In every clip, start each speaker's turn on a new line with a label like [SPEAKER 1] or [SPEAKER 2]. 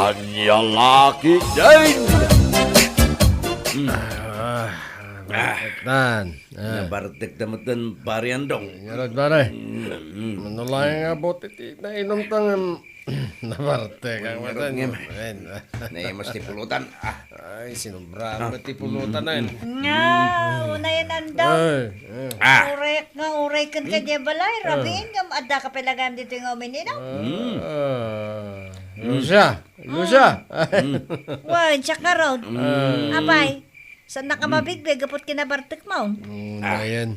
[SPEAKER 1] Anya laki din!
[SPEAKER 2] Tan.
[SPEAKER 3] Nabartek damatan parian dong.
[SPEAKER 2] Yarod pare. Manulay nga bote ti nainom tang nabarte kang matan.
[SPEAKER 3] Nay mas tipulutan.
[SPEAKER 2] Ay, sinubra ti pulutan na yun.
[SPEAKER 4] Nga, una yan andaw. Urek nga, urek kan ka dya balay. Rabin, yung adda ka palagam dito yung uminino.
[SPEAKER 2] Lucia.
[SPEAKER 4] Wan, tsaka road. Abay, saan na ka mabigbig, kapot kinabartik mo?
[SPEAKER 2] Ayan.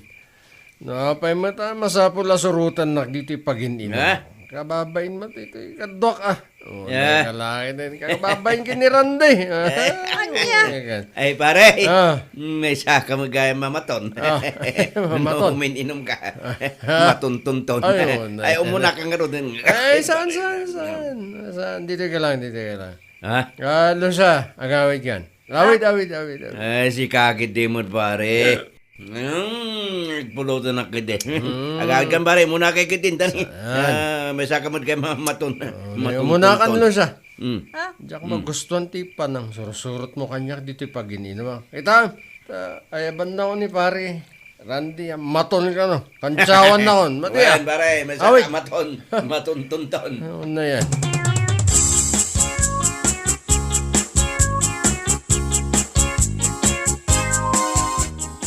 [SPEAKER 2] Napay mata, masapol la surutan na dito pagin-ino. Kababain mo dito, kadok Kalain din, kababain kinirande.
[SPEAKER 4] Anya?
[SPEAKER 3] Ay pare,
[SPEAKER 2] Ah.
[SPEAKER 3] may saka magaya mamaton.
[SPEAKER 2] Mamaton.
[SPEAKER 3] Uminom ka. Matuntunton.
[SPEAKER 2] Ayun.
[SPEAKER 3] Ay, umuna ka nga rin.
[SPEAKER 2] Ay, saan? Dito ka lang.
[SPEAKER 3] Ha?
[SPEAKER 2] Lucia, agawid yan. Awid.
[SPEAKER 3] Ay, si kakit di mo pare. Nagpulutan na kide. Agad kan pare, muna kay kitin. May saka mo kay mamaton.
[SPEAKER 2] Muna kan, Lucia.
[SPEAKER 4] Ha?
[SPEAKER 2] Diyak magustuhan ti pa ng sursurot mo kanya dito pag-ininom. Kita, ayaban na ko ni pare. Randy, maton ka no. Kantsawan na kon. Mati
[SPEAKER 3] Ayan pare, may
[SPEAKER 2] Awit.
[SPEAKER 3] saka maton. Matuntunton.
[SPEAKER 2] Ano na yan?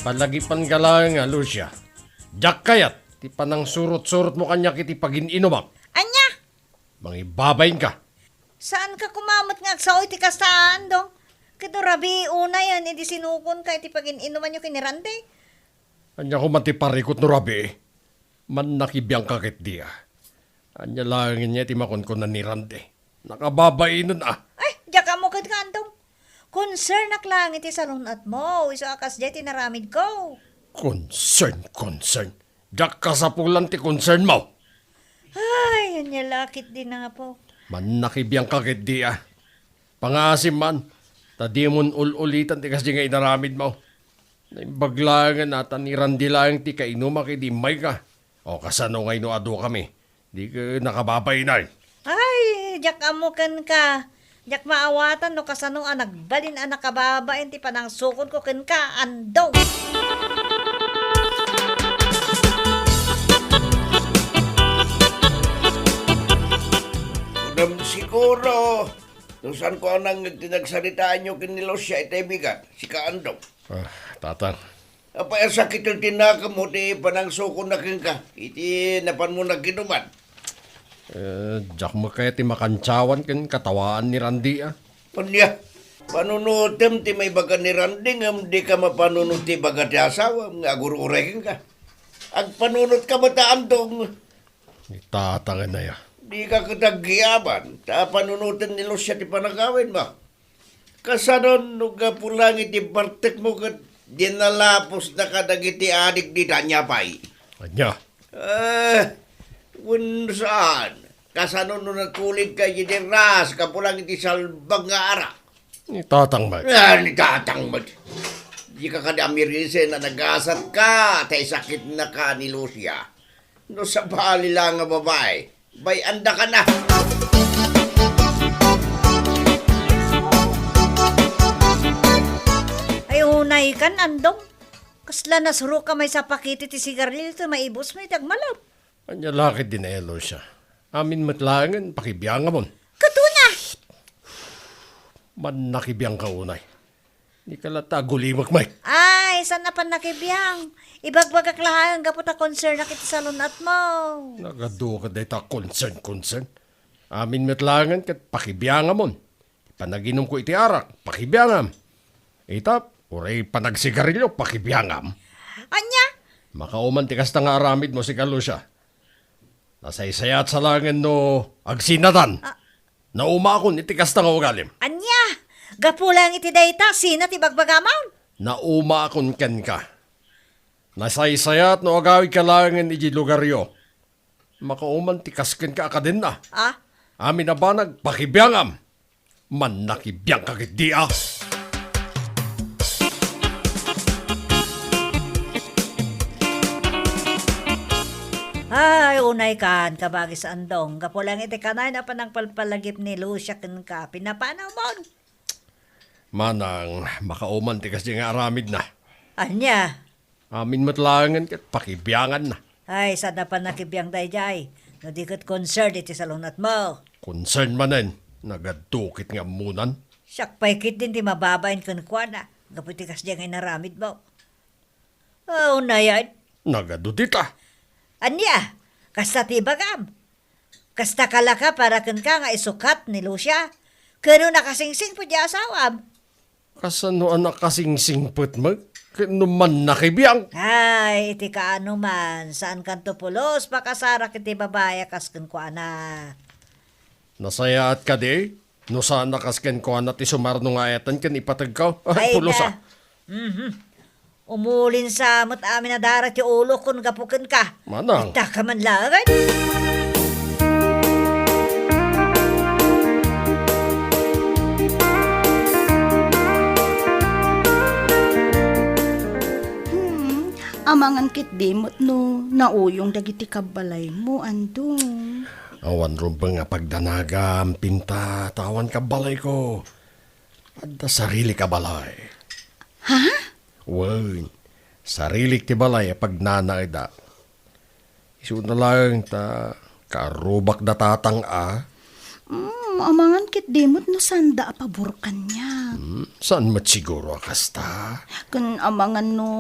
[SPEAKER 2] Palagipan ka lang nga, Lucia. Diyak kayat, ti panang surot-surot mo kanya kiti pag-ininom.
[SPEAKER 4] Anya?
[SPEAKER 2] Mangibabayin ka.
[SPEAKER 4] Saan ka kumamot nga sa oy ti kastaan dong? Kito rabi una yan, hindi sinukon ka, iti pagin inuman yung kinirante.
[SPEAKER 2] Anya ko matiparikot no rabi. Man nakibiyang kakit diya. Anya langin niya ti makonkon na nirande. Nakababainon
[SPEAKER 4] Ay, diya mo kad kantong. Concern na klang iti salon at mo, iso akas diya tinaramid ko.
[SPEAKER 2] Concern. Diyak ka sa pulan ti concern mo.
[SPEAKER 4] Ay, yan niya lakit din na nga po.
[SPEAKER 2] Man nakibiyang kakit diya. Pangasim man. Tadi mon ulitan ti kasi nga inaramid mo. Naibaglangan natan ni Randy lang ti kainuma kay di may ka. O kasano ngay no ado kami. Di ka nakababay na.
[SPEAKER 4] Ay, diyak amukan ka. Diyak maawatan no kasano nagbalin ang nakababain ti panang sukon ko ken ka andong.
[SPEAKER 3] Unam siguro. Kung saan ko nang tinagsalitaan nyo kinilos siya itibigat. Si Kaandong.
[SPEAKER 2] Tatang.
[SPEAKER 3] Apa yung sakit yung tinaka mo, di panang sukon na ka. Iti napan mo na ginuman.
[SPEAKER 2] Diyak mo kaya ti makantsawan ken katawaan ni Randy
[SPEAKER 3] Panya, panunutem ti may baga ni Randy ngam di ka mapanunut ti baga ti asawa, nga agur-urekin ka. Ag panunot ka mataandong,
[SPEAKER 2] Tatangan na ya.
[SPEAKER 3] di ka katagyaman, ta panunutin ni Lucia ti panagawin mo. Kasanon, nung pulang iti bartek mo kat dinalapos na kadagiti adik di tanya pa'y.
[SPEAKER 2] Anya.
[SPEAKER 3] Kung saan, kasanon nung nagkulig ka yung ras, kapulang iti salbang nga ara.
[SPEAKER 2] Ni tatang ba?
[SPEAKER 3] Ni tatang mo. Di ka kadamirise na nagasat ka, tay sakit na ka ni Lucia. No sa bali lang nga babae, bay anda ka na.
[SPEAKER 4] Ay, unay kan andong. Kasla nasuro ka may sapakiti ti sigarilyo ito maibos mo itagmalap.
[SPEAKER 2] Anya lakit din na Lucia. Amin matlangan, pakibiyang mon.
[SPEAKER 4] Katuna!
[SPEAKER 2] Man nakibiyang ka unay. Di ka lata gulimak may.
[SPEAKER 4] Ay, saan na pa nakibiyang? Ibagbag aklahan ka po ta concern na kita sa lunat mo.
[SPEAKER 2] Nagado ka day ta concern. Amin matlangan kat pakibiyang mon. Panaginom ko iti arak, pakibiyangam. Itap, uray panagsigarilyo, pakibiyangam.
[SPEAKER 4] Anya?
[SPEAKER 2] Makauman tikas na nga aramid mo si Kalusya. Nasaysayat sa langin no agsinatan. Naumakon itikas na nga ugalim.
[SPEAKER 4] Anya? Gapulang iti dayta, sina ti bagbagamaw?
[SPEAKER 2] Naumakon ken ka. Nasaysayat no agawid ka langin iti lugaryo. Makauman tikas ken ka akadin na.
[SPEAKER 4] Ah?
[SPEAKER 2] Amin na ba nagpakibiyangam? Man nakibiyang kakit di
[SPEAKER 4] Ay, unay kan kabagi sa andong. Kapulang iti kanay na panang palpalagip ni Lucia ken ka. Pinapanaw mo.
[SPEAKER 2] Manang, makauman ti kasi nga aramid na.
[SPEAKER 4] Anya?
[SPEAKER 2] Amin matlangan kat pakibiyangan na.
[SPEAKER 4] Ay, sada pa nakibiyang dayjay. No di kat concert iti salunat mo.
[SPEAKER 2] Concern manen, nagadukit nga munan.
[SPEAKER 4] Siyak paikit din ti mababain kun kuana. Gaputi kas diyan nga naramid mo. Oh, unay
[SPEAKER 2] Nagadudita.
[SPEAKER 4] Anya? Kasta ti bagam. Kasta kalaka para ken ka nga isukat ni Lucia. Kano nakasingsing po di asawam.
[SPEAKER 2] Kasano anak kasing singput mag? Kanuman nakibiyang.
[SPEAKER 4] Ay, iti kaano man. Saan kan tupulos? Pakasara kiti babaya kas ken kuana.
[SPEAKER 2] Nasaya at ka di? No sana kasken ko na ti sumarno nga etan kan ipatag ka.
[SPEAKER 4] Ay
[SPEAKER 2] Pulos
[SPEAKER 4] na. Umulin sa mat amin na darat yung ulo kung gapukin ka.
[SPEAKER 2] Manang.
[SPEAKER 4] Ita ka man langan.
[SPEAKER 5] Amangan kit dimot no, nauyong dagiti kabalay mo, andong.
[SPEAKER 2] Awan rumpa nga pagdanagam, pinta, tawan ka balay ko. Adda sarili ka balay.
[SPEAKER 5] Ha?
[SPEAKER 2] Wan, sarili ti balay pag nanay da. Isu na lang ta, karubak da tatang a.
[SPEAKER 5] Amangan kit dimot no sanda paborkan niya.
[SPEAKER 2] Saan matsiguro akasta?
[SPEAKER 5] Kun amangan no,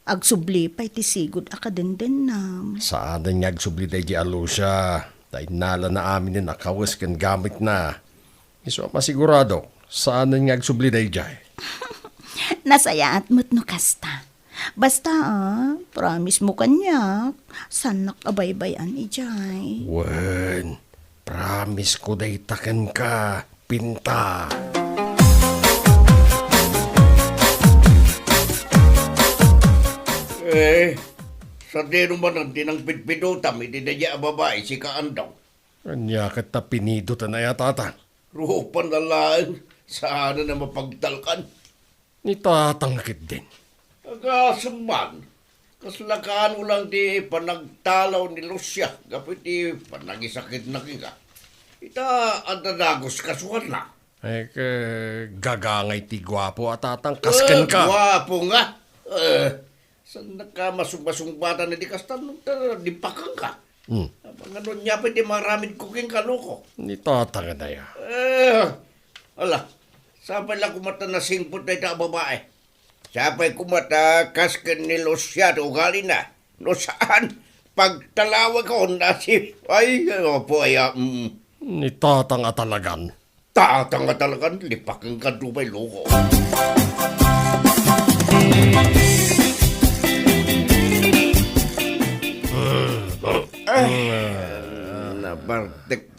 [SPEAKER 5] agsubli pa iti sigod akadenden nam.
[SPEAKER 2] Saan nga agsubli day di alusya? Dahil nala na amin na nakawas kan gamit na. Isu masigurado, saan nga agsubli day jay?
[SPEAKER 5] Nasayaat mo't no kasta. Basta promise mo kanya, sanak abaybayan ijay.
[SPEAKER 2] Wan, promise ko day taken ka, pinta.
[SPEAKER 3] Sa di naman ang tinangpidpidutam, iti dadya babae si Kaandaw.
[SPEAKER 2] Anya ka ta pinido ta na yatata.
[SPEAKER 3] Rupan na lang, saan na mapagtalkan.
[SPEAKER 2] Ni tatangkit din.
[SPEAKER 3] Agasaman, kaslakaan ulang di panagtalaw ni Lucia, kapit di panagisakit na kinga. Ita adadagos kasuhan na.
[SPEAKER 2] Ay ka gagangay ti gwapo at tatang kasken ka.
[SPEAKER 3] Wapo nga. Saan nakamasung-masumbatan na di kastan di pakang ka. Mga nun niya pa di maraming kuking kaluko.
[SPEAKER 2] Ni tatang na ya.
[SPEAKER 3] Ala, sapay lang kumata na singpot na ita babae. Sapay kumata kasken ni Lucia at ugali na. No saan? Pagtalawag ko na si... Ay, opo, ay,
[SPEAKER 2] Ni tatang at talagan.
[SPEAKER 3] tatang nga talagang lipaking ka dumay loko. Nabartek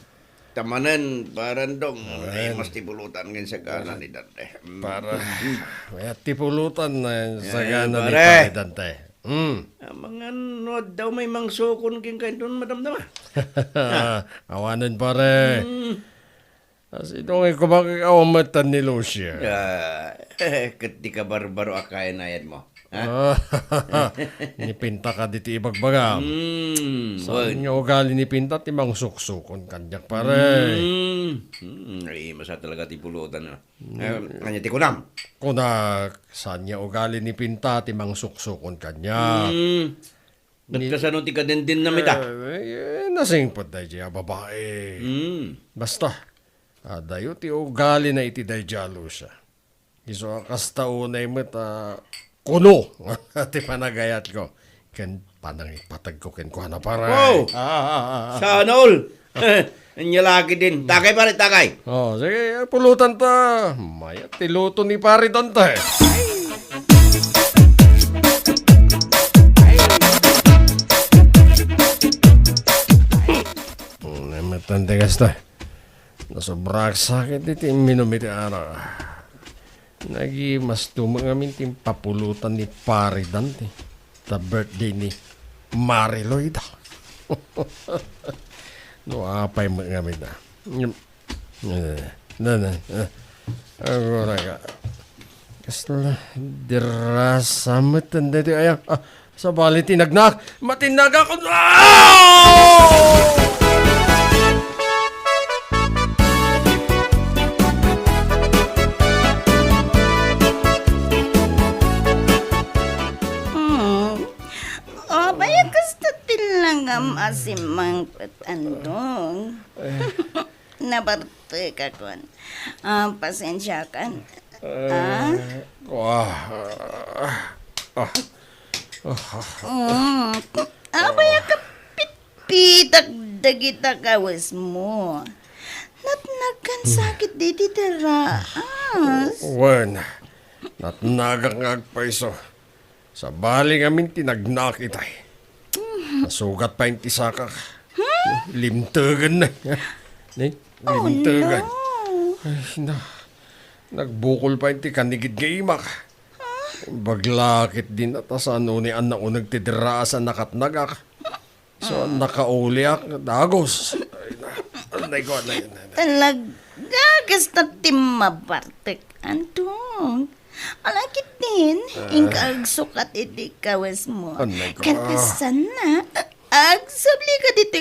[SPEAKER 3] tamanan parang dong ay mas tibulutan ngayon sa kanan ni Dante.
[SPEAKER 2] Para may tipulutan na sa gana ni
[SPEAKER 3] pare.
[SPEAKER 2] Pare Dante.
[SPEAKER 3] Mga no daw may mangsukon king kayo doon madam-dama.
[SPEAKER 2] Awanan pare. Kasi doon ay kumakakawamatan ni Lucia.
[SPEAKER 3] Kati ka barbaro akay na yan mo.
[SPEAKER 2] Ni Pinta ka dito ibagbagam. Saan nga ugali ni Pinta timang suksukon kanyak pare.
[SPEAKER 3] Ay, masa talaga tipulutan na. Kanya ti kunam.
[SPEAKER 2] Kuna saan nga ugali ni Pinta timang suksukon kanyak.
[SPEAKER 3] Nagkasano ti kadendin na mita.
[SPEAKER 2] Nasingpot na siya babae. Basta, dayo ti ugali na iti day jalo siya. Iso kasta unay mo kuno. Ti panagayat ko. Ken panang ipatag ko ken kuha na para.
[SPEAKER 3] Wow! Sana all. Anya lagi din. Takay pare, takay.
[SPEAKER 2] Oh, sige, pulutan ta. Maya tiluto ni pare Dante. Namatante kasta. Nasobrak sakit iti minum iti araw. Nagi mas tumangamin tim papulutan ni pare Dante. The birthday ni Mariloy daw. No, apay mga gamit na. Agora ka. Kasta dirasa mo tanda di ayang. Sa bali tinagnak, matinag ako. Ah!
[SPEAKER 5] Baya gusto lang ang asimang patandong. Nabarte ka kon. Pasensya kan.
[SPEAKER 2] Wah.
[SPEAKER 5] Baya ka pitpitak dagita kawas mo. Natnagan sakit di daraas.
[SPEAKER 2] Wen, natnagang agpaiso. Sa bali ngamin tinagnak itay. Nasugat pa yung tisaka. Limtagan na. Limtagan. Ay, nagbukol pa yung tikanigid nga imak. Baglakit din at asano ni an na unag tidiraasan nakatnagak. So, nakauliak, dagos. Anay ko, anay.
[SPEAKER 5] Talaga gusto timabartek antong. Alakit din, ingkag sukat iti kawas mo.
[SPEAKER 2] Anay ko.
[SPEAKER 5] Katasan na, agsabli ka dito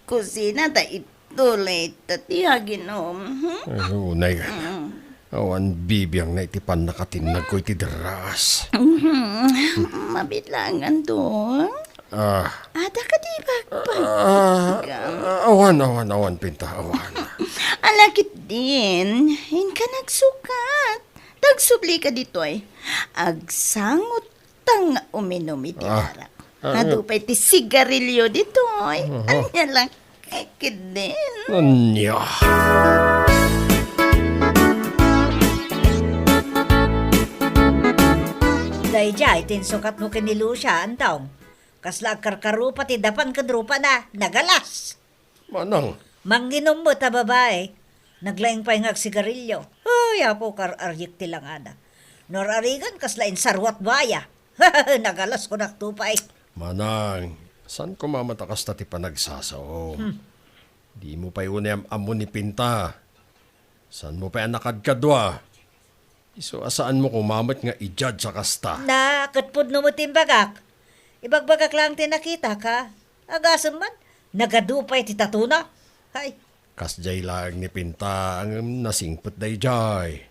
[SPEAKER 5] kusina ta ituloy tatihaginom.
[SPEAKER 2] Ay, unay ka. Awan bibiyang na itipan nakatinag ko iti deras.
[SPEAKER 5] Mabitlangan to. Ada ka di bagpag.
[SPEAKER 2] Awan, pinta, awan.
[SPEAKER 5] Alakit din, hinka nagsukat. Tagsubli ka dito ay. Agsangot tang uminom iti arak. Hadupay ti sigarilyo dito ay. Anya lang kikid din.
[SPEAKER 2] Anya.
[SPEAKER 4] Dayjay, tinsukat mo kini Lucia, antaw. Kasla karkaru pati dapan kadrupa na, nagalas.
[SPEAKER 2] Manang.
[SPEAKER 4] Manginom mo ta babae, naglaing pa yung sigarilyo. Ay, apo kar-aryik tilang ana. Norarigan kasla sarwat baya. Nagalas ko naktupay.
[SPEAKER 2] Manang, saan ko mamatakas tati pa nagsasaw? Di mo pa yun amo ni Pinta. Saan mo pa yan nakadkadwa? Iso asaan mo kumamat nga i-judge sa kasta?
[SPEAKER 4] Nakatpod no mo timbagak. Ibagbagak lang tinakita ka. Agasam man, nagadupay ti tatuna. Hay,
[SPEAKER 2] Kasjay lang ni Pinta ang nasingpot day jay.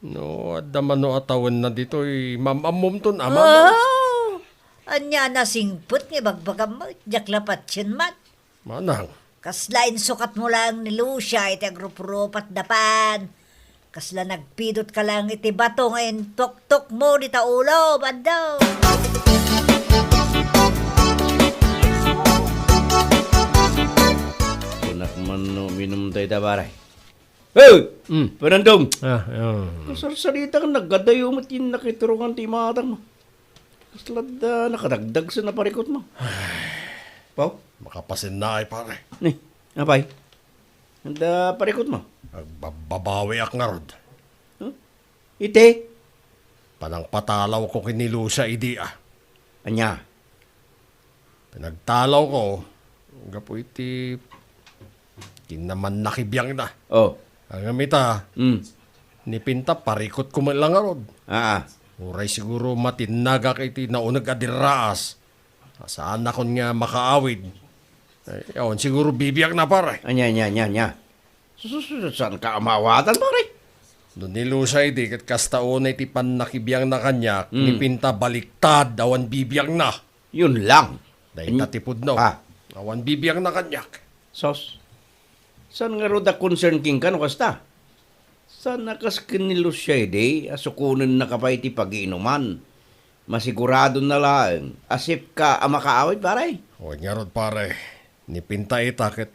[SPEAKER 2] No, adaman no atawan na dito'y mamamom ton ama.
[SPEAKER 4] oh! Anya na singput nga bagbagam mo, jaklapat yun man.
[SPEAKER 2] Manang,
[SPEAKER 4] Kasla insukat mo lang ni Lucia iti agrup-rupat dapan. Kasla nagpidot ka lang iti bato ngayon tok-tok mo di ta ulo, bandaw.
[SPEAKER 3] Kunak man no minum tayo tabaray. Hey! Panandong! Kasarsalita ka nagadayo mo tin nakiturungan ti matang mo. Kaslad nakadagdag sa naparikot mo. Pao?
[SPEAKER 2] makapasin na ay pare.
[SPEAKER 3] Ni, apay? Handa parikot mo.
[SPEAKER 2] Agbabawi ak nga rod.
[SPEAKER 3] Ite?
[SPEAKER 2] Panang patalaw ko kinilusa idi ah.
[SPEAKER 3] Anya?
[SPEAKER 2] Pinagtalaw ko, gapo iti tinaman nakibiyang na.
[SPEAKER 3] Oh.
[SPEAKER 2] Ang amita, ni Pinta parikot ko man lang nga rod. Uray siguro matinagak iti naunag adiraas. Saan na kon nga makaawid. Ay, yun, siguro bibiyag na pare.
[SPEAKER 3] Anya. Susunod saan ka amawatan, pare?
[SPEAKER 2] Doon nilusay di kat kastaon iti pan nakibiyang na kanya, ni Pinta baliktad, awan bibiyag na.
[SPEAKER 3] Yun lang.
[SPEAKER 2] Dahil tatipod no. Awan bibiyag na kanyak.
[SPEAKER 3] Sos, saan nga roda concern king ka no kasta? Saan nakas kinilus siya ide, asukunan na kapay ti pag-iinuman. Masigurado na lang, asip ka makaawit, pare.
[SPEAKER 2] O nga rod pare, ni Pinta itakit,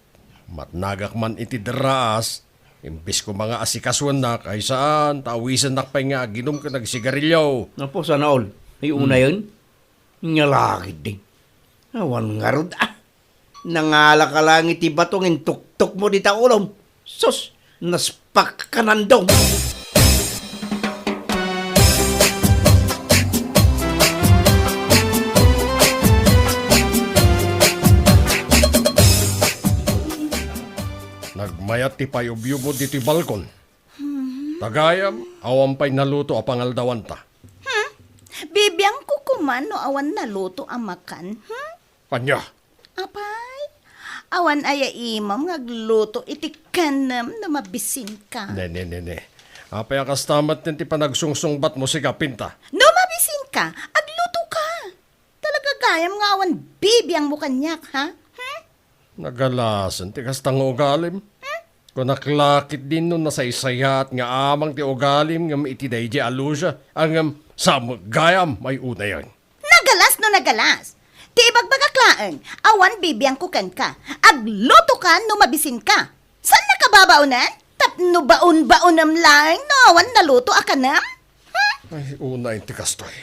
[SPEAKER 2] matnagak man iti deraas, imbis ko mga asikaswan na, kay saan, tawisan na pa nga, ginom ka nagsigarilyo.
[SPEAKER 3] Napo, sana all. Ay una yun, nyalakit din. Awan nga rod, nangala ka lang iti batong tuk-tuk mo di ta ulom. Sus, naspak ka nandong.
[SPEAKER 2] Nagmayat ti payubyo mo diti balkon. Tagayam, awam pa'y naluto a pangaldawan ta.
[SPEAKER 5] Bibiyang ko man no awan naluto ang makan?
[SPEAKER 2] Panya,
[SPEAKER 5] Apay, awan aya imam ngagluto iti kanam na mabisin ka.
[SPEAKER 2] ne. Apay akas tamat din ti panagsungsungbat mo si Kapinta.
[SPEAKER 5] No mabisin ka, agluto ka. Talaga gayam nga awan bibiyang mo kanyak, ha?
[SPEAKER 2] Nagalasan ti kastang ugalim. Kung naklakit din nun nasaysayat nga amang ti ugalim nga iti dayjay alusya ang samagayam may una yon.
[SPEAKER 5] Nagalas. Ti ibagbagaklaan, awan bibiyang kukan ka. Agluto ka no mabisin ka. Saan nakababaunan? Tapno baon-baonam lang no awan naluto akanam?
[SPEAKER 2] Ay, una yung ti kastoy.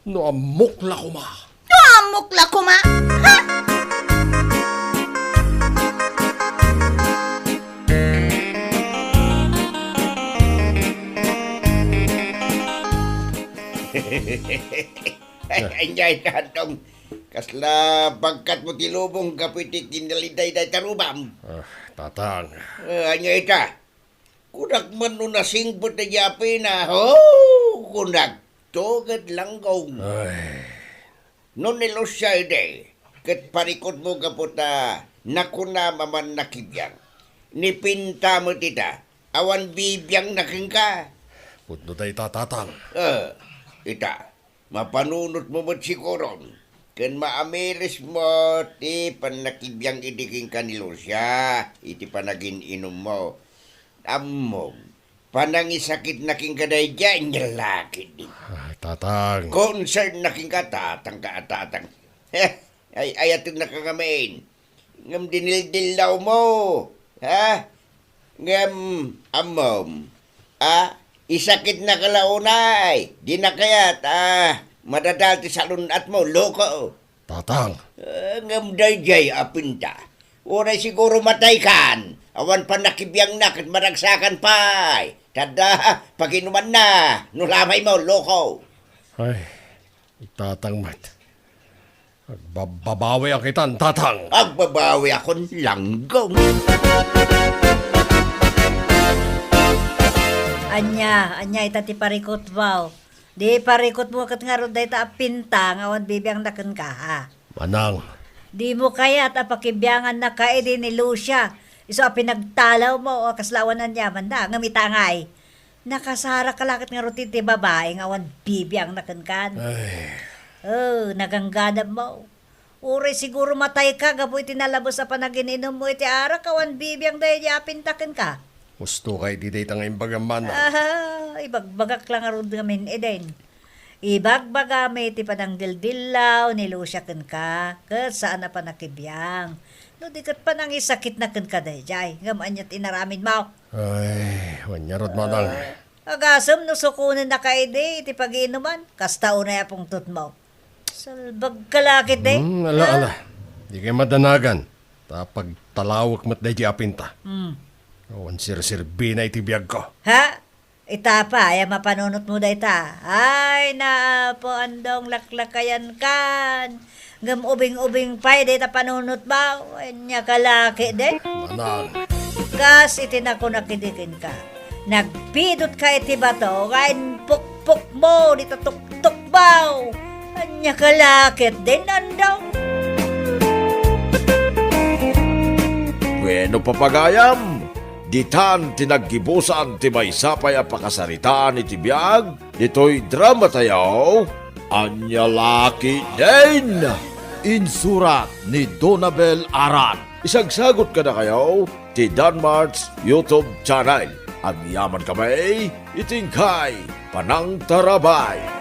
[SPEAKER 2] No amok la kuma.
[SPEAKER 5] No amok la kuma. Ha?
[SPEAKER 3] Anjay kantong. Kasla pagkat mo tilubong kapitik kinaliday day tarubam.
[SPEAKER 2] Tatang.
[SPEAKER 3] Anyay ta. Kunak man no nasingbot na yapi na. Kunak. Tugad langgong.
[SPEAKER 2] Ay,
[SPEAKER 3] No nilusya ide. Kat parikot mo kaputa. Nakuna maman nakibyang. Nipinta mo tita. Awan bibiyang naking ka.
[SPEAKER 2] putno day tatang.
[SPEAKER 3] Ita, mapanunot mo mo't siguron. Kan maamilis mo, ti panakibiyang idiking kanilo siya. Iti panagin inom mo. Amom, panangisakit naking kaday dyan, nyalaki din.
[SPEAKER 2] Ay, tatang.
[SPEAKER 3] Concern naking katatang kaatatang. Ay, ayatong nakangamain. Ngam dinildilaw mo. Ha? Ngam, amom. Isakit na kalaunay. Di na kaya't, madadalti sa lunat mo, loko.
[SPEAKER 2] Tatang.
[SPEAKER 3] Ngam dayjay apinta. Uray siguro matay kan. Awan pa nakibiyang na kat maragsakan pa. Tada, paginuman na. Nulamay mo, loko.
[SPEAKER 2] Ay, tatang mat. Babawi ang kitan, tatang.
[SPEAKER 3] Agbabawi akong langgong.
[SPEAKER 4] Anya itati parikot wow. Di parikot mo kat nga ron day ta apinta nga awan bibiyang nakan ka ha.
[SPEAKER 2] Manang.
[SPEAKER 4] Di mo kaya at apakibyangan na ka edi ni Lucia. Iso pinagtalaw mo o kaslawan ng yaman na nga mitangay. Nakasara ka lakit nga rutin ti babae nga awan bibiyang nakankan.
[SPEAKER 2] Ay,
[SPEAKER 4] Naganggadam mo. Uri siguro matay ka gaboy tinalabos sa panagininom mo iti ara kawan bibiyang dahil yapintakan ka.
[SPEAKER 2] gusto kay di day tang imbagang manang.
[SPEAKER 4] Ibagbagak lang arod ngamin eden. Ibagbaga may ti padang dildilaw ni Lucia ken ka. Kat saan na pa nakibiyang. No di kat pa nang isakit na ken ka dayjay. Ngaman niya tinaramin mo.
[SPEAKER 2] Ay, wanyarod manang.
[SPEAKER 4] Agasam no sukunin na ka ide iti pag-iinuman. Kasta unay apong tut mo. Salbag kalakit de.
[SPEAKER 2] Ala. Di kayo madanagan. Tapag talawak mat day di apinta. Awan sir-sirbi na iti biyag ko.
[SPEAKER 4] Ha? Itapa, ay mapanunot mo da ita. Ay, po andong laklakayan kan. Ngam ubing-ubing pa'y da ita panunot ba? Anya kalaki de.
[SPEAKER 2] Manang.
[SPEAKER 4] Kas itinako nakidikin ka. Nagpidot ka iti bato, kain pukpuk mo, dito tuk-tuk baw. Anya kalakit din andong.
[SPEAKER 1] Bueno papagayam, ditan tinaggibusan ti may sapay a pakasaritaan iti biyag, dito'y drama tayaw, Anyalaki din! Insurat ni Donabel Aran. Isagsagot ka na kayo ti Danmart's YouTube channel. Ang yaman kamay, itingkay, panang tarabay.